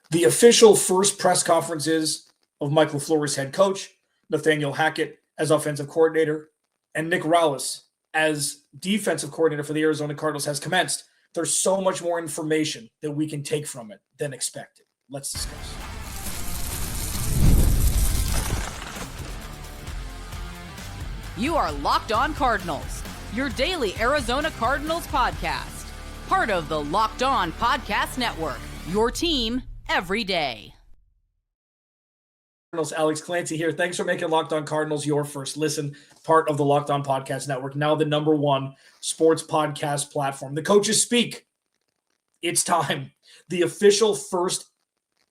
The official first press conferences of Michael LaFleur as head coach, Nathaniel Hackett as offensive coordinator, and Nick Rallis as defensive coordinator for the Arizona Cardinals has commenced. There's so much more information that we can take from it than expected. Let's discuss. You are Locked On Cardinals, your daily Arizona Cardinals podcast. Part of the Locked On Podcast Network, your team every day. Alex Clancy here. Thanks for making Locked On Cardinals your first listen, part of the Locked On Podcast Network, now the #1 sports podcast platform. The coaches speak. It's time. The official first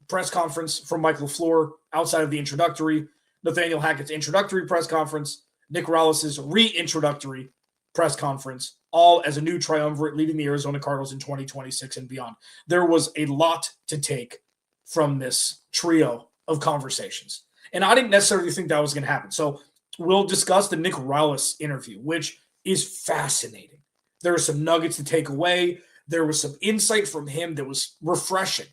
press conference from Michael LaFleur outside of the introductory, Nathaniel Hackett's introductory press conference, Nick Rallis' reintroductory press conference, all as a new triumvirate leading the Arizona Cardinals in 2026 and beyond. There was a lot to take from this trio of conversations. And I didn't necessarily think that was going to happen. So we'll discuss the Nick Rallis interview, which is fascinating. There are some nuggets to take away. There was some insight from him that was refreshing.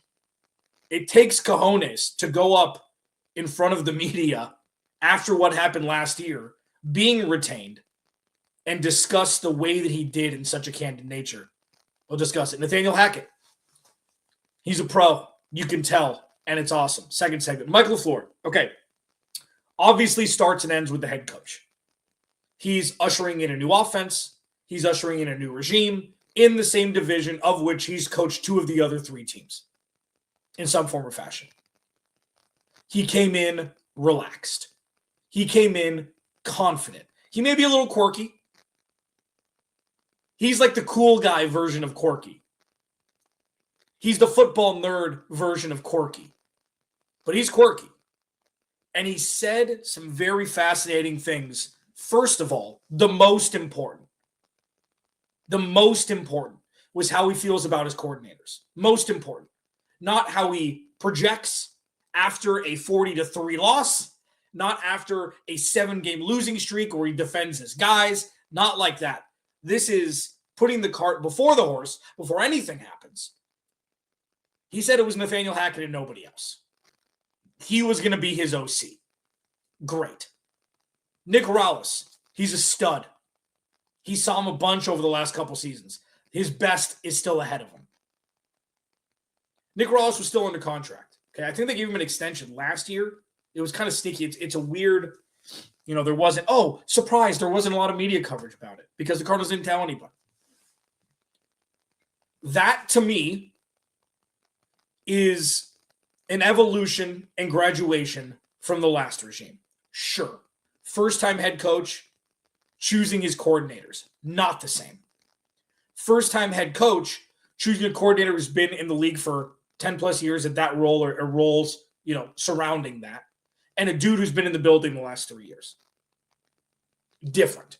It takes cojones to go up in front of the media after what happened last year, being retained, and discuss the way that he did in such a candid nature. We'll discuss it. Nathaniel Hackett. He's a pro. You can tell. And it's awesome. Second segment. Michael LaFleur. Okay. Obviously starts and ends with the head coach. He's ushering in a new offense. He's ushering in a new regime in the same division of which he's coached 2 of the other 3 teams in some form or fashion. He came in relaxed. He came in confident. He may be a little quirky. He's like the cool guy version of quirky. He's the football nerd version of quirky. But he's quirky. And he said some very fascinating things. First of all, the most important was how he feels about his coordinators. Most important. Not how he projects after a 40-3 loss, not after a 7-game losing streak where he defends his guys, not like that. This is putting the cart before the horse, before anything happens. He said it was Nathaniel Hackett and nobody else. He was going to be his OC. Great. Nick Rallis, he's a stud. He saw him a bunch over the last couple seasons. His best is still ahead of him. Nick Rallis was still under contract. Okay, I think they gave him an extension last year. It was kind of sneaky. It's a weird, there wasn't, surprise, there wasn't a lot of media coverage about it because the Cardinals didn't tell anybody. That, to me, is an evolution and graduation from the last regime. Sure. First-time head coach choosing his coordinators. Not the same. First-time head coach choosing a coordinator who's been in the league for 10-plus years at that role or roles, surrounding that. And a dude who's been in the building the last 3 years. Different.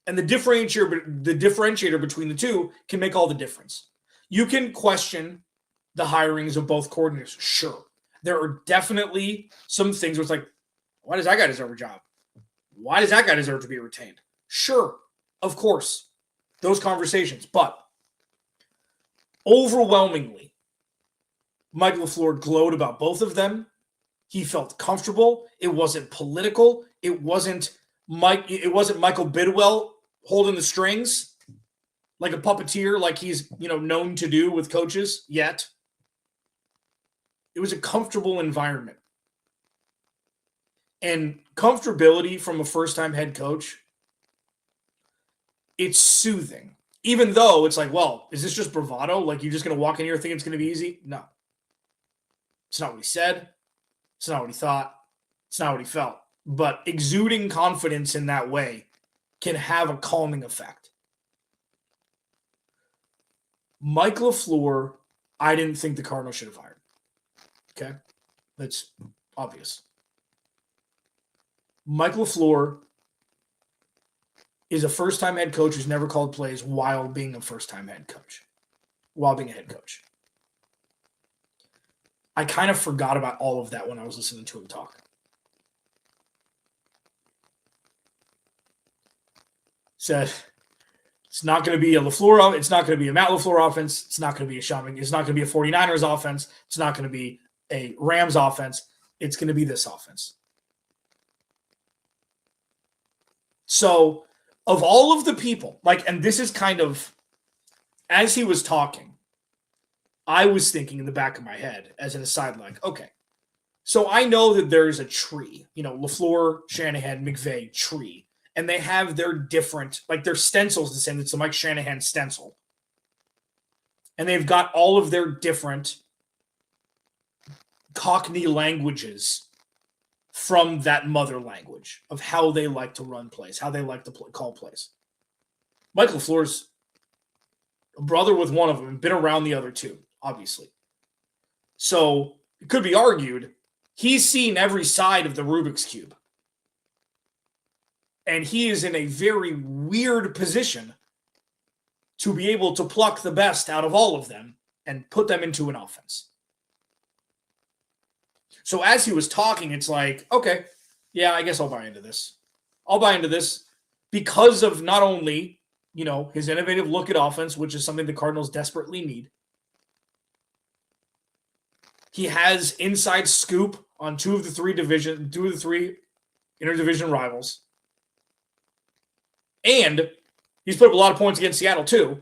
And the differentiator between the two can make all the difference. You can question the hirings of both coordinators. Sure. There are definitely some things where it's like, why does that guy deserve a job? Why does that guy deserve to be retained? Sure. Of course. Those conversations. But overwhelmingly, Michael LaFleur glowed about both of them. He felt comfortable. It wasn't political. It wasn't Michael Bidwell holding the strings like a puppeteer, like he's known to do with coaches yet. It was a comfortable environment. And comfortability from a first-time head coach, it's soothing. Even though it's like, well, is this just bravado? Like, you're just going to walk in here thinking it's going to be easy? No. It's not what he said. It's not what he thought. It's not what he felt. But exuding confidence in that way can have a calming effect. Mike LaFleur, I didn't think the Cardinals should have hired. Okay? That's obvious. Mike LaFleur is a first-time head coach who's never called plays while being a first-time head coach. While being a head coach. I kind of forgot about all of that when I was listening to him talk. Said It's not going to be a LaFleur. It's not going to be a Matt LaFleur offense. It's not going to be a Sean. It's not going to be a 49ers offense. It's not going to be a Rams offense. It's going to be this offense. So of all of the people, and this is kind of, as he was talking, I was thinking in the back of my head as an aside, okay, so I know that there's a tree, LaFleur, Shanahan, McVay tree, and they have their different, their stencil's the same. It's the Mike Shanahan stencil. And they've got all of their different Cockney languages from that mother language of how they like to run plays, how they like to call plays. Michael LaFleur's a brother with one of them and been around the other two, obviously. So it could be argued he's seen every side of the Rubik's Cube. And he is in a very weird position to be able to pluck the best out of all of them and put them into an offense. So as he was talking, it's okay, yeah, I guess I'll buy into this. I'll buy into this because of not only, his innovative look at offense, which is something the Cardinals desperately need. He has inside scoop on two of the three interdivision rivals. And he's put up a lot of points against Seattle too.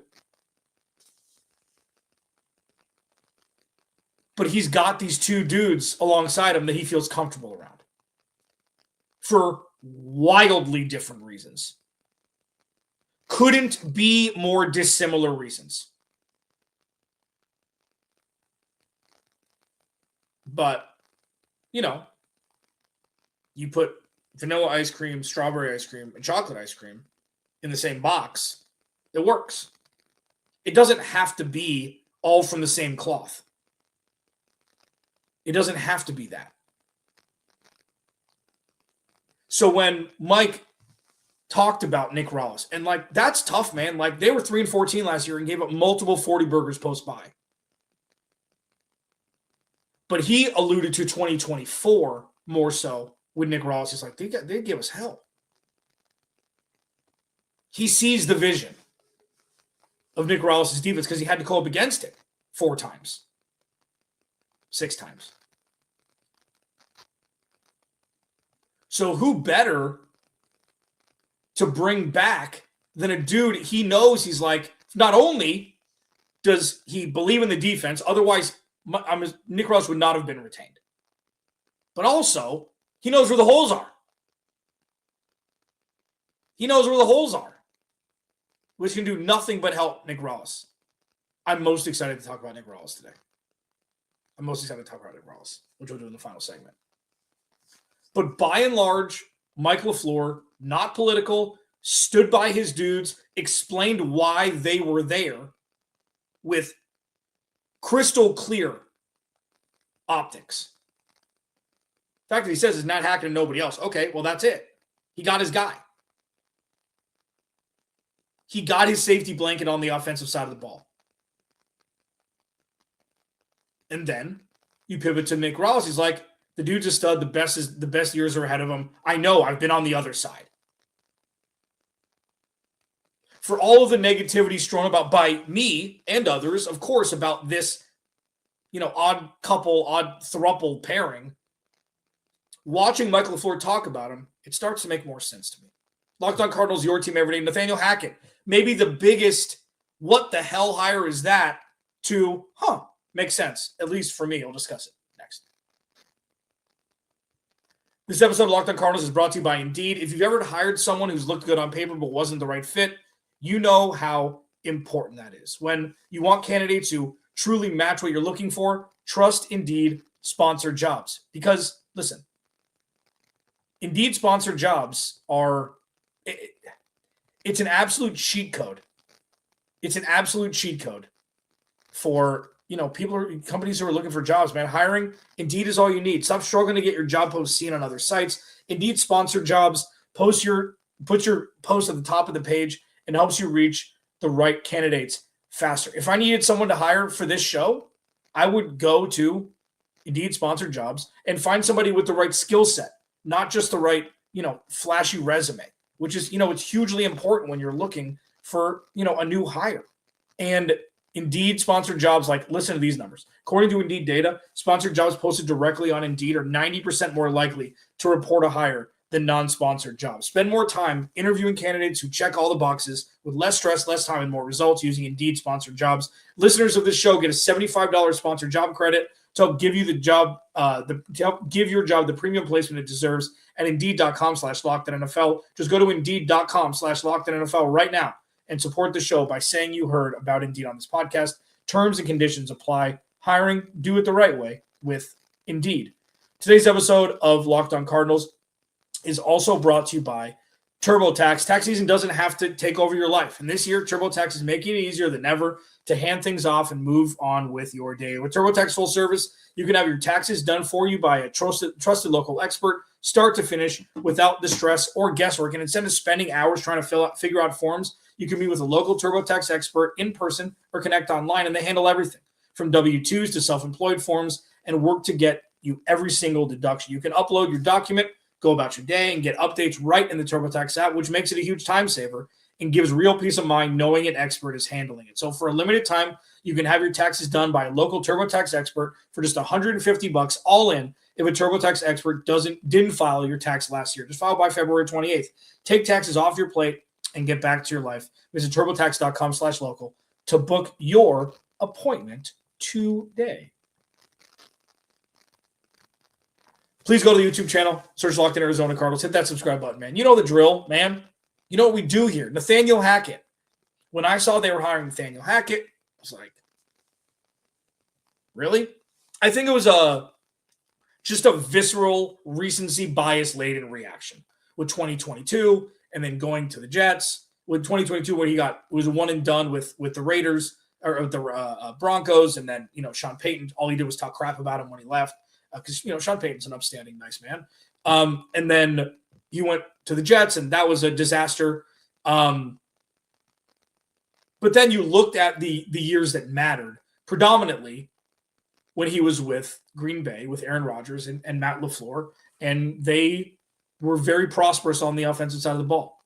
But he's got these two dudes alongside him that he feels comfortable around for wildly different reasons. Couldn't be more dissimilar reasons. But, you put vanilla ice cream, strawberry ice cream, and chocolate ice cream in the same box, it works. It doesn't have to be all from the same cloth. It doesn't have to be that. So when Mike talked about Nick Rallis, and that's tough, man. They were 3-14 last year and gave up multiple 40 burgers post-bye. But he alluded to 2024 more so with Nick Rallis. He's they give us hell. He sees the vision of Nick Rallis' defense because he had to go up against it 4 times. 6 times. So who better to bring back than a dude he knows he's not only does he believe in the defense, otherwise Nick Rallis would not have been retained, but also he knows where the holes are. He knows where the holes are, which can do nothing but help Nick Rallis. I'm most excited to talk about Nick Rallis today. I'm most excited to talk about Nick Rallis, which we'll do in the final segment. But by and large, Mike LaFleur, not political, stood by his dudes, explained why they were there with crystal clear optics. The fact that he says it's not Hackett and nobody else. Okay, well, that's it. He got his guy. He got his safety blanket on the offensive side of the ball. And then you pivot to Nick Rallis. He's the dude's a stud. The best years are ahead of him. I know. I've been on the other side. For all of the negativity strewn about by me and others, of course, about this, odd couple, odd throuple pairing, watching Michael LaFleur talk about him, it starts to make more sense to me. Locked On Cardinals, your team every day. Nathaniel Hackett, maybe the biggest what the hell hire is that to, makes sense, at least for me. I'll discuss it next. This episode of Locked On Cardinals is brought to you by Indeed. If you've ever hired someone who's looked good on paper but wasn't the right fit, you know how important that is. When you want candidates who truly match what you're looking for, trust Indeed sponsored jobs. Because, listen, Indeed sponsored jobs are, it's an absolute cheat code. It's an absolute cheat code for, companies who are looking for jobs, man. Hiring, Indeed is all you need. Stop struggling to get your job post seen on other sites. Indeed sponsored jobs. Put your post at the top of the page and helps you reach the right candidates faster. If I needed someone to hire for this show, I would go to Indeed sponsored jobs and find somebody with the right skill set, not just the right, flashy resume, which is, it's hugely important when you're looking for, a new hire. And Indeed sponsored jobs, listen to these numbers. According to Indeed data, sponsored jobs posted directly on Indeed are 90% more likely to report a hire than non-sponsored jobs. Spend more time interviewing candidates who check all the boxes with less stress, less time, and more results using Indeed sponsored jobs. Listeners of this show get a $75 sponsored job credit to help give you the job, to help give your job the premium placement it deserves at Indeed.com/LockedOnNFL. Just go to Indeed.com/LockedOnNFL right now and support the show by saying you heard about Indeed on this podcast. Terms and conditions apply. Hiring, do it the right way with Indeed. Today's episode of Locked On Cardinals is also brought to you by TurboTax. Tax season doesn't have to take over your life. And this year, TurboTax is making it easier than ever to hand things off and move on with your day. With TurboTax Full Service, you can have your taxes done for you by a trusted local expert, start to finish, without the stress or guesswork. And instead of spending hours trying to figure out forms, you can meet with a local TurboTax expert in person or connect online, and they handle everything from W-2s to self-employed forms and work to get you every single deduction. You can upload your document, go about your day, and get updates right in the TurboTax app, which makes it a huge time saver and gives real peace of mind knowing an expert is handling it. So for a limited time, you can have your taxes done by a local TurboTax expert for just $150 all in if a TurboTax expert didn't file your tax last year. Just file by February 28th. Take taxes off your plate and get back to your life. Visit TurboTax.com/local to book your appointment today. Please go to the YouTube channel, search Locked On Arizona Cardinals, hit that subscribe button, man. You know the drill, man. You know what we do here. Nathaniel Hackett. When I saw they were hiring Nathaniel Hackett, I was like, really? I think it was just a visceral recency bias-laden reaction with 2022 and then going to the Jets. With 2022, where it was a one and done with the Raiders or the Broncos, and then, Sean Payton, all he did was talk crap about him when he left. Because, Sean Payton's an upstanding, nice man. And then he went to the Jets, and that was a disaster. But then you looked at the years that mattered, predominantly when he was with Green Bay, with Aaron Rodgers and Matt LaFleur, and they were very prosperous on the offensive side of the ball.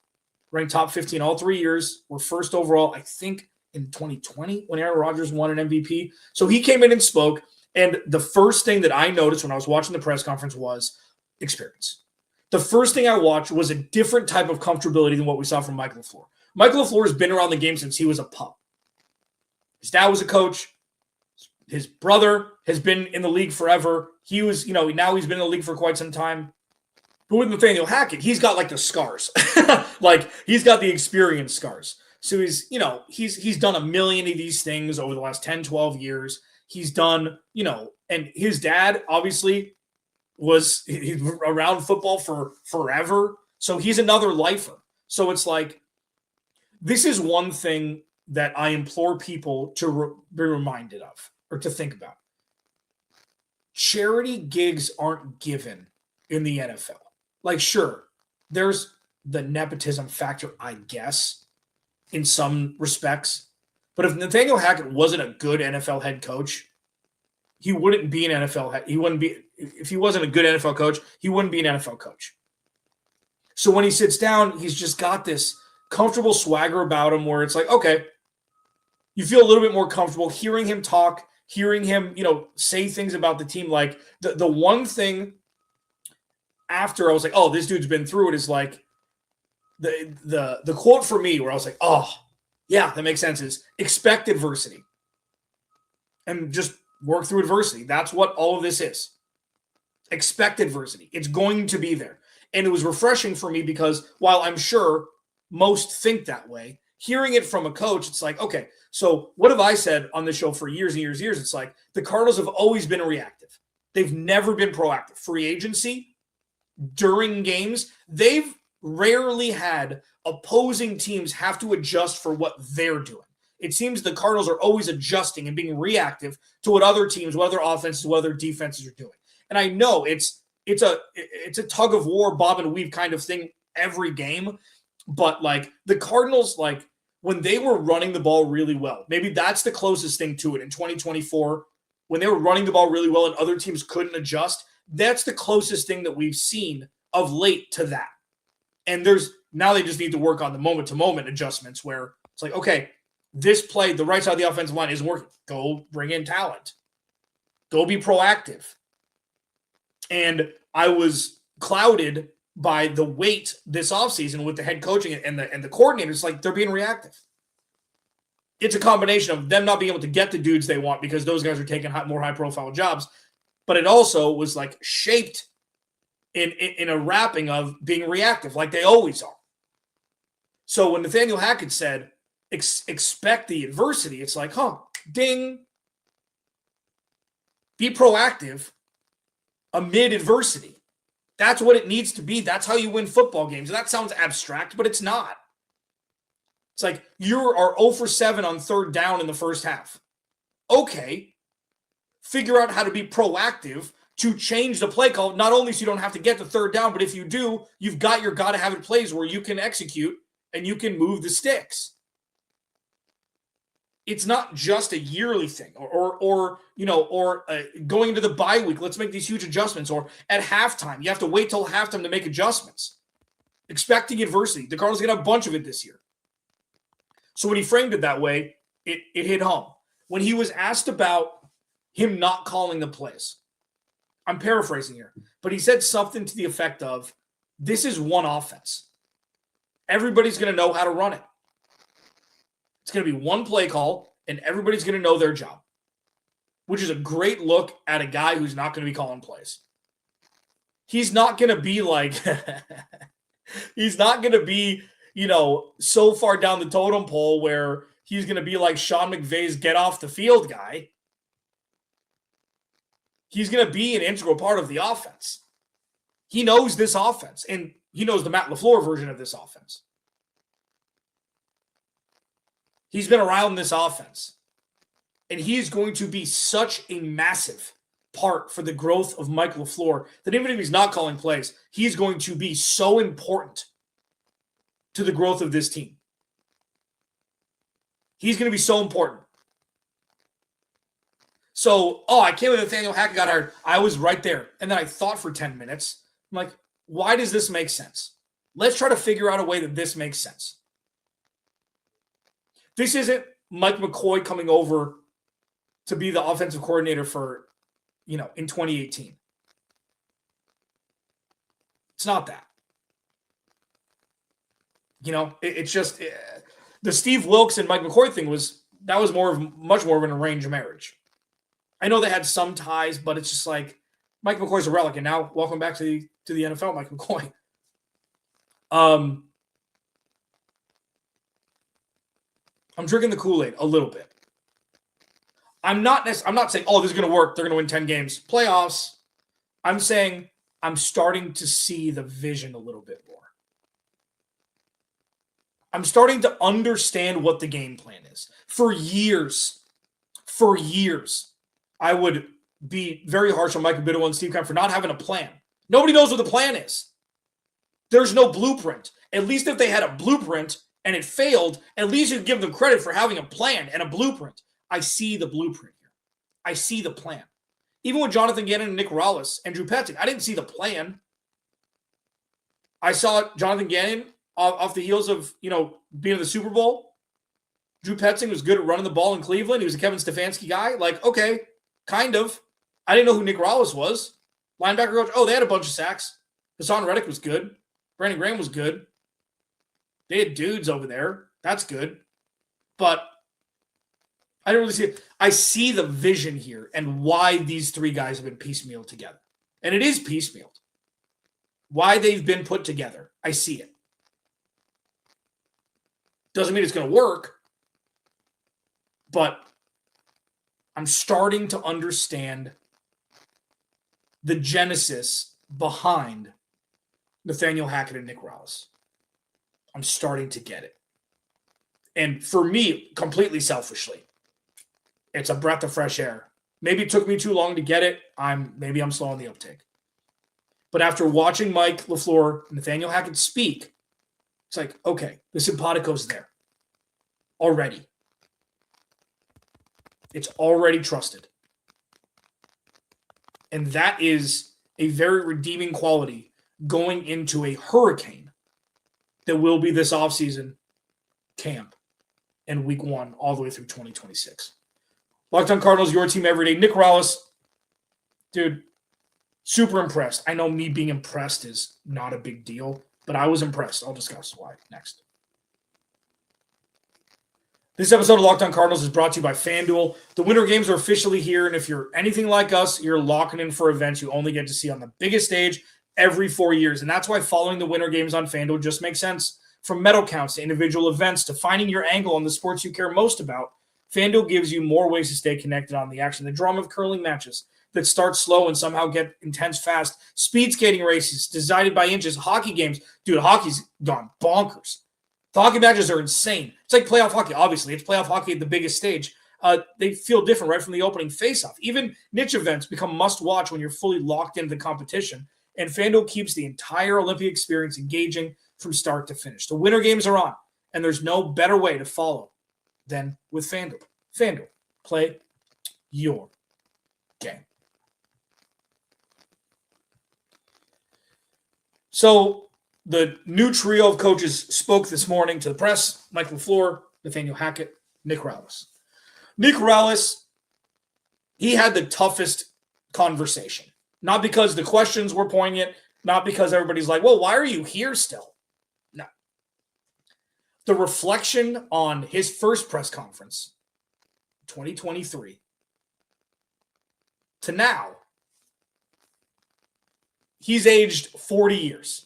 Ranked top 15 all 3 years, were first overall, I think, in 2020 when Aaron Rodgers won an MVP. So he came in and spoke. And the first thing that I noticed when I was watching the press conference was experience. The first thing I watched was a different type of comfortability than what we saw from Michael LaFleur. Michael LaFleur has been around the game since he was a pup. His dad was a coach. His brother has been in the league forever. He was, now he's been in the league for quite some time. But with Nathaniel Hackett, he's got the scars. He's got the experience scars. So he's done a million of these things over the last 10, 12 years. He's done, and his dad obviously was around football for forever. So he's another lifer. So it's this is one thing that I implore people to be reminded of or to think about. Charity gigs aren't given in the NFL. Sure, there's the nepotism factor, I guess, in some respects. But if Nathaniel Hackett wasn't a good NFL head coach, he wouldn't be an NFL. He wouldn't be, if he wasn't a good NFL coach, he wouldn't be an NFL coach. So when he sits down, he's just got this comfortable swagger about him where it's okay, you feel a little bit more comfortable hearing him talk, hearing him, say things about the team. The one thing after I was oh, this dude's been through it is the quote for me where I was oh, yeah, that makes sense, is expect adversity and just work through adversity. That's what all of this is. Expect adversity. It's going to be there. And it was refreshing for me because while I'm sure most think that way, hearing it from a coach, it's okay, so what have I said on this show for years and years and years? It's the Cardinals have always been reactive. They've never been proactive. Free agency, during games, they've rarely had opposing teams have to adjust for what they're doing. It seems the Cardinals are always adjusting and being reactive to what other teams, what other offenses, what other defenses are doing. And I know it's a tug of war, bob and weave kind of thing every game. But the Cardinals, when they were running the ball really well, maybe that's the closest thing to it in 2024, when they were running the ball really well and other teams couldn't adjust. That's the closest thing that we've seen of late to that. And now they just need to work on the moment-to-moment adjustments where It's like, okay, this play, the right side of the offensive line isn't working. Go bring in talent. Go be proactive. And I was clouded by the weight this offseason with the head coaching and the coordinators. Like, they're being reactive. It's a combination of them not being able to get the dudes they want because those guys are taking more high-profile jobs. But it also was like shaped in a wrapping of being reactive, like they always are. So when Nathaniel Hackett said, expect the adversity, it's like, ding. Be proactive amid adversity. That's what it needs to be. That's how you win football games. And that sounds abstract, but it's not. It's like you are 0 for 7 on third down in the first half. Okay. Figure out how to be proactive to change the play call, not only so you don't have to get the third down, but if you do, you've got your gotta-have-it plays where you can execute and you can move the sticks. It's not just a yearly thing or going into the bye week, let's make these huge adjustments, or at halftime, you have to wait till halftime to make adjustments. Expecting adversity. The Cardinals get a bunch of it this year. So when he framed it that way, it hit home. When he was asked about him not calling the plays, I'm paraphrasing here, but he said something to the effect of, this is one offense. Everybody's going to know how to run it. It's going to be one play call, and everybody's going to know their job, which is a great look at a guy who's not going to be calling plays. He's not going to be like, he's not going to be, so far down the totem pole where he's going to be like Sean McVay's get off the field guy. He's going to be an integral part of the offense. He knows this offense, and he knows the Matt LaFleur version of this offense. He's been around this offense, and he's going to be such a massive part for the growth of Michael LaFleur that even if he's not calling plays, he's going to be so important to the growth of this team. He's going to be so important. So, I can't believe Nathaniel Hackett got hired. I was right there. And then I thought for 10 minutes. I'm like, why does this make sense? Let's try to figure out a way that this makes sense. This isn't Mike McCoy coming over to be the offensive coordinator for, in 2018. It's not that. It's just the Steve Wilkes and Mike McCoy thing was much more of an arranged marriage. I know they had some ties, but it's just like Mike McCoy's a relic, and now welcome back to the NFL, Mike McCoy. I'm drinking the Kool-Aid a little bit. I'm not saying, this is going to work. They're going to win 10 games. Playoffs. I'm saying I'm starting to see the vision a little bit more. I'm starting to understand what the game plan is. For years, I would be very harsh on Michael Bidwell and Steve Keim for not having a plan. Nobody knows what the plan is. There's no blueprint. At least if they had a blueprint and it failed, at least you'd give them credit for having a plan and a blueprint. I see the blueprint here. I see the plan. Even with Jonathan Gannon and Nick Rallis and Drew Petzing, I didn't see the plan. I saw Jonathan Gannon off the heels of, being in the Super Bowl. Drew Petzing was good at running the ball in Cleveland. He was a Kevin Stefanski guy. Like, okay, kind of. I didn't know who Nick Rallis was. Linebacker coach. Oh, they had a bunch of sacks. Hassan Reddick was good. Brandon Graham was good. They had dudes over there. That's good. But I don't really see it. I see the vision here and why these three guys have been piecemealed together. And it is piecemealed. Why they've been put together. I see it. Doesn't mean it's going to work. But I'm starting to understand the genesis behind Nathaniel Hackett and Nick Rallis. I'm starting to get it. And for me, completely selfishly, it's a breath of fresh air. Maybe it took me too long to get it. Maybe I'm slow on the uptake. But after watching Mike LaFleur and Nathaniel Hackett speak, it's like, okay, the simpatico's there already. It's already trusted. And that is a very redeeming quality going into a hurricane that will be this offseason camp. and week 1 all the way through 2026. Locked On Cardinals, your team every day. Nick Rallis, dude, super impressed. I know me being impressed is not a big deal, but I was impressed. I'll discuss why next. This episode of Locked On Cardinals is brought to you by FanDuel. The Winter Games are officially here, and if you're anything like us, you're locking in for events you only get to see on the biggest stage every 4 years, and that's why following the Winter Games on FanDuel just makes sense. From medal counts to individual events to finding your angle on the sports you care most about, FanDuel gives you more ways to stay connected on the action. The drama of curling matches that start slow and somehow get intense fast, speed skating races decided by inches, hockey games. Dude, hockey's gone bonkers. The hockey matches are insane. It's like playoff hockey. Obviously, it's playoff hockey at the biggest stage. They feel different right from the opening faceoff. Even niche events become must-watch when you're fully locked into the competition, and FanDuel keeps the entire Olympic experience engaging from start to finish. The Winter Games are on, and there's no better way to follow than with FanDuel. FanDuel, play your game. So the new trio of coaches spoke this morning to the press: Michael LaFleur, Nathaniel Hackett, Nick Rallis. Nick Rallis, he had the toughest conversation. Not because the questions were poignant, not because everybody's like, well, why are you here still? No. The reflection on his first press conference, 2023, to now, he's aged 40 years.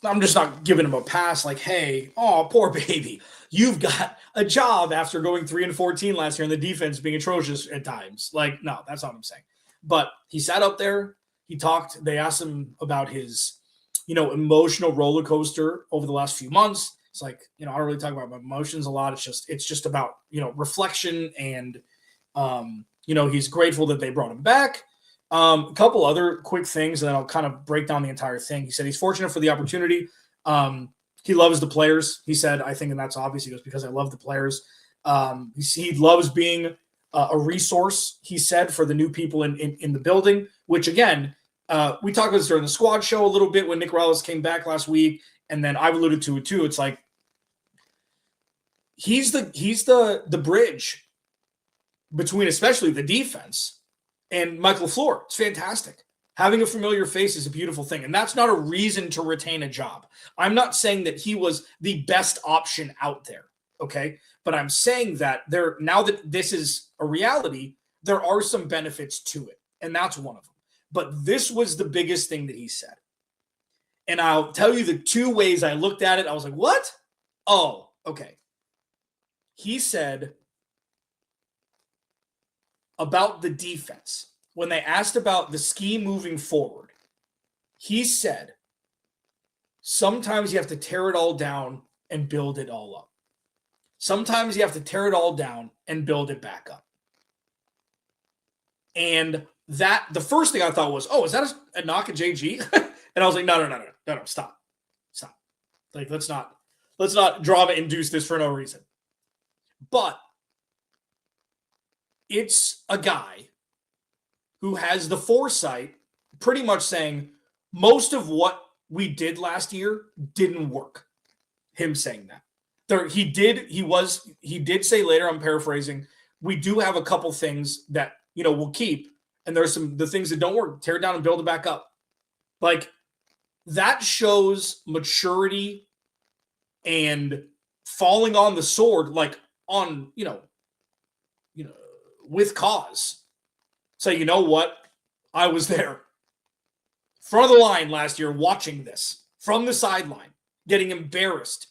I'm just not giving him a pass like, hey, oh, poor baby. You've got a job after going 3-14 last year and the defense being atrocious at times. Like, no, that's not what I'm saying. But he sat up there. He talked. They asked him about his, emotional roller coaster over the last few months. It's like, I don't really talk about my emotions a lot. It's just about, reflection and, he's grateful that they brought him back. A couple other quick things, and then I'll kind of break down the entire thing. He said he's fortunate for the opportunity. He loves the players. He said, I think, and that's obvious. He goes, because I love the players. He loves being a resource, he said, for the new people in the building, which, again, we talked about this during the squad show a little bit when Nick Rallis came back last week, and then I've alluded to it too. It's like he's the bridge between especially the defense and Michael LaFleur. It's fantastic. Having a familiar face is a beautiful thing, and that's not a reason to retain a job. I'm not saying that he was the best option out there, okay? But I'm saying that now that this is a reality, there are some benefits to it, and that's one of them. But this was the biggest thing that he said. And I'll tell you the two ways I looked at it. I was like, what? Oh, okay. He said about the defense, when they asked about the scheme moving forward, he said, sometimes you have to tear it all down and build it all up. Sometimes you have to tear it all down and build it back up. And that, the first thing I thought was, oh, is that a knock at JG? And I was like, no, stop. Like, let's not drama induce this for no reason. But it's a guy who has the foresight, pretty much saying most of what we did last year didn't work. Him saying that. He did say later, I'm paraphrasing, we do have a couple things that, we'll keep, and there's the things that don't work, tear it down and build it back up. Like, that shows maturity and falling on the sword, like on, with cause. So, you know what? I was there. Front of the line last year watching this from the sideline, getting embarrassed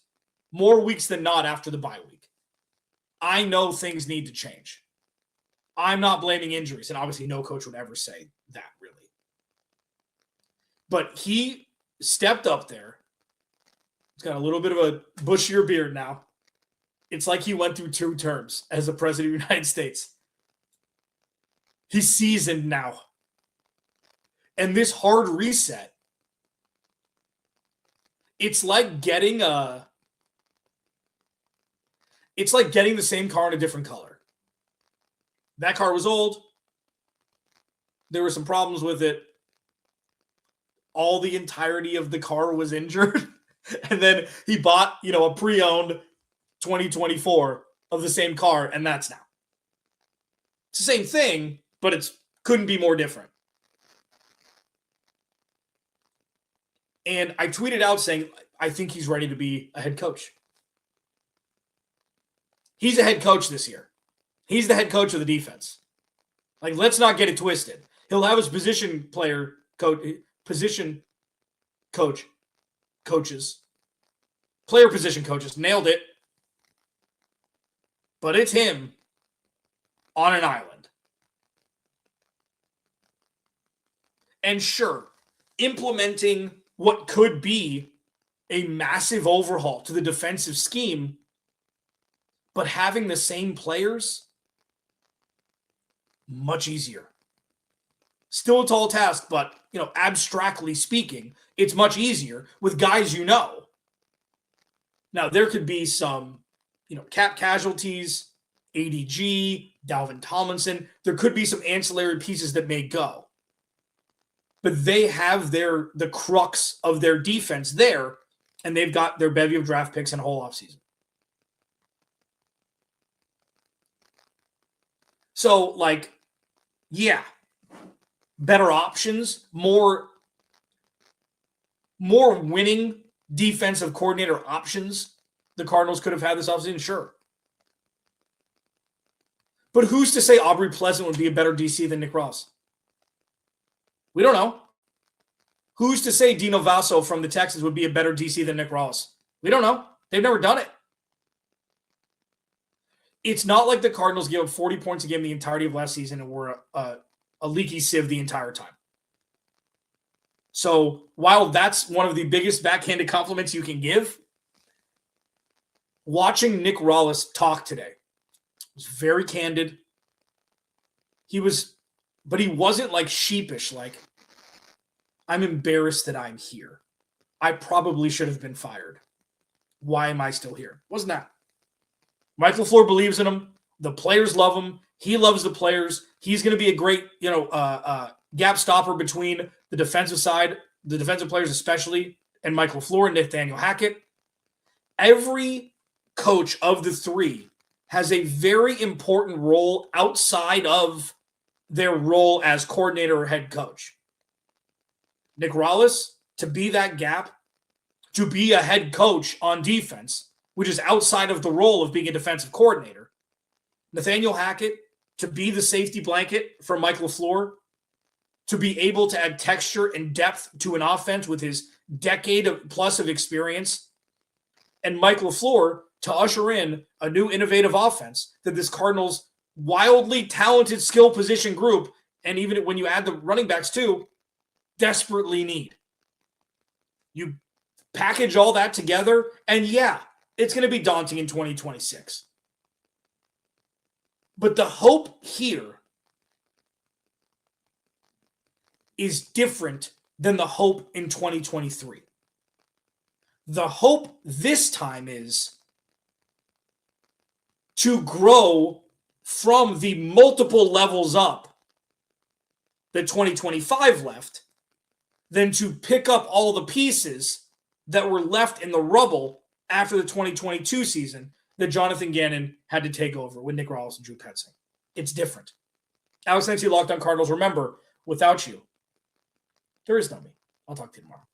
more weeks than not after the bye week. I know things need to change. I'm not blaming injuries, and obviously no coach would ever say that, really. But he stepped up there. He's got a little bit of a bushier beard now. It's like he went through 2 terms as the president of the United States. He's seasoned now. And this hard reset, it's like getting the same car in a different color. That car was old. There were some problems with it. All the entirety of the car was injured. And then he bought, a pre-owned 2024 of the same car, and that's now. It's the same thing, but it couldn't be more different. And I tweeted out saying, I think he's ready to be a head coach. He's a head coach this year. He's the head coach of the defense. Like, let's not get it twisted. He'll have his position coaches, player position coaches. Nailed it. But it's him on an island. And sure, implementing what could be a massive overhaul to the defensive scheme, but having the same players, much easier. Still a tall task, but, abstractly speaking, it's much easier with guys you know. Now, there could be some, cap casualties, ADG, Dalvin Tomlinson. There could be some ancillary pieces that may go. But they have the crux of their defense there, and they've got their bevy of draft picks and a whole offseason. So, better options, more winning defensive coordinator options the Cardinals could have had this offseason, sure. But who's to say Aubrey Pleasant would be a better DC than Nick Rallis? We don't know. Who's to say Dino Vasso from the Texans would be a better DC than Nick Rallis? We don't know. They've never done it. It's not like the Cardinals gave up 40 points a game the entirety of last season and were a leaky sieve the entire time. So while that's one of the biggest backhanded compliments you can give, watching Nick Rallis talk today was very candid. But he wasn't sheepish, I'm embarrassed that I'm here. I probably should have been fired. Why am I still here? Wasn't that? Michael LaFleur believes in him. The players love him. He loves the players. He's going to be a great, gap stopper between the defensive side, the defensive players especially, and Michael LaFleur and Nathaniel Hackett. Every coach of the three has a very important role outside of their role as coordinator or head coach. Nick Rallis, to be that gap, to be a head coach on defense, which is outside of the role of being a defensive coordinator. Nathaniel Hackett, to be the safety blanket for Michael LaFleur, to be able to add texture and depth to an offense with his decade plus of experience. And Michael LaFleur to usher in a new innovative offense that this Cardinals wildly talented skill position group, and even when you add the running backs too, desperately need. You package all that together, and it's going to be daunting in 2026. But the hope here is different than the hope in 2023. The hope this time is to grow from the multiple levels up that 2025 left, than to pick up all the pieces that were left in the rubble after the 2022 season that Jonathan Gannon had to take over with Nick Rallis and Drew Petzing. It's different. Alex Clancy, Locked On Cardinals. Remember, without you, there is no me. I'll talk to you tomorrow.